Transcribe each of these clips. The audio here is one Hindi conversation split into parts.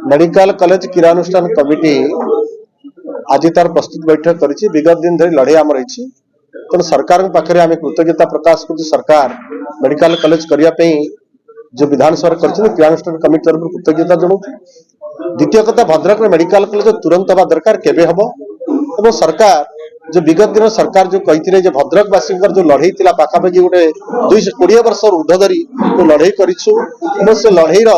मेडिकल कॉलेज क्रियानुष्ठान कमिटी आज तार प्रस्तुत बैठक करी विगत दिन धरी लड़े आम रही तेणु सरकार पाखे आम कृतज्ञता प्रकाश कर सरकार मेडिकल कॉलेज करने जो विधानसभा कर क्रियानुष्ठान कमिटी तरफ कृतज्ञता जनाऊँ। द्वितीय कथा भद्रक मेडिकल कॉलेज तुरंत हवा दरकार केबे हबो एवं सरकार जो विगत दिन सरकार जो कही भद्रकवासी जो लड़ई पाखापाखि गोटे 220 वर्ष ऊर्ध धरी जो लड़ई कर से लड़ईर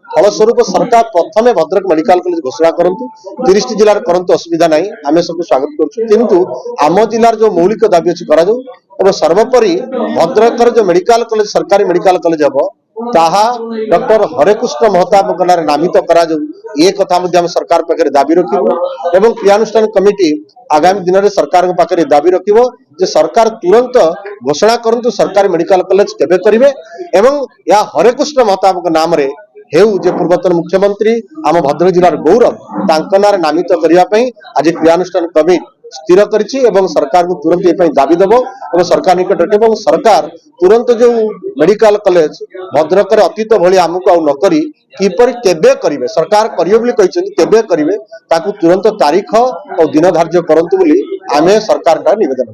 फलस्वरूप सरकार प्रथम भद्रक मेडिकल कॉलेज घोषणा करंतु 30 जिलार करंतु असुविधा नहीं आम सब स्वागत करूँ किंतु आम जिलार जो मौलिक दाबी अच्छी कर सर्वोपरि भद्रकर जो मेडिकल कॉलेज सरकारी मेडिकल कॉलेज हम ताहा डॉक्टर हरेकृष्ण महताब नामित करा ये कथा सरकार पाखे दाबी रखिबो एवं क्रियानुष्ठान कमिटी आगामी दिन में सरकार पाखे दाबी रखिबो जे सरकार तुरंत घोषणा करंतु सरकारी मेडिकल कॉलेज केबे करिवे एवं या हरेकृष्ण महताब नाम रे हेउ जे पूर्वतन मुख्यमंत्री आम भद्रक जिलार गौरव तांको नारे नामित करने आज क्रियानुष्ठान कमिटी स्थिर करिछि एवं सरकार को तुरंत ये दाबी देबो एवं सरकार निकट रखिबो सरकार तुरंत जो मेडिकल कॉलेज भद्रक अतीत भली आमको आउ नकरी किपर केबे करिवे सरकार करिवे बोली कहिसेंति केबे करिवे ताकू तुरंत तारीख और दिन धार्य करंतु बोली आमे सरकार का निवेदन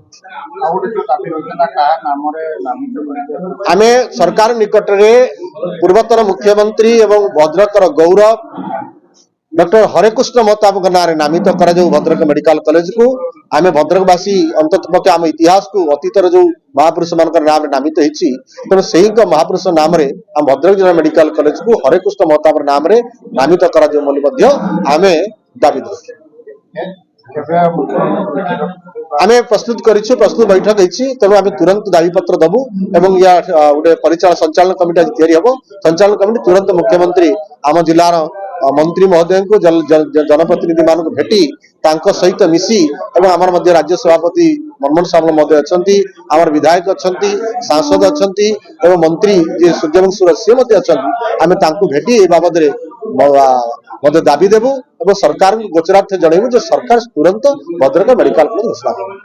आमे सरकार निकट रे पूर्वतन मुख्यमंत्री एवं भद्रकर गौरव डॉक्टर हरेकृष्ण महताब नारे नामित करा भद्रक मेडिकल कॉलेज को आमे भद्रकवासी अंतत पक्षे आम इतिहास को अतीतर जो महापुरुष मान नाम नामित होती तेणु से महापुरुष नाम आम भद्रक जिला मेडिकल कॉलेज को हरेकृष्ण महताब नाम नामित करा आमे दाबी आमे प्रस्तुत करिछु प्रस्तुत बैठक होती तेणु आम तुरंत दाबी पत्र दबु एवं या गोटे परिचालन संचालन कमिटी आज तैयारी हम संचालन कमिटी तुरंत मुख्यमंत्री आम जिलार मंत्री महोदय को जनप्रतिनिधि मान भेटी सहित मिसी एवं आमर मध्य राज्य सभापति मनमोहन सामल महोदय अच्छी आमर विधायक अच्छा सांसद अच्छा एवं मंत्री जी सूर्यवंशी सी आम भेटी ए बाबद दाबी देवु और सरकार को गोचरार्थ जनइबू सरकार तुरंत भद्रक मेडिकल कॉलेज घोषणा करें।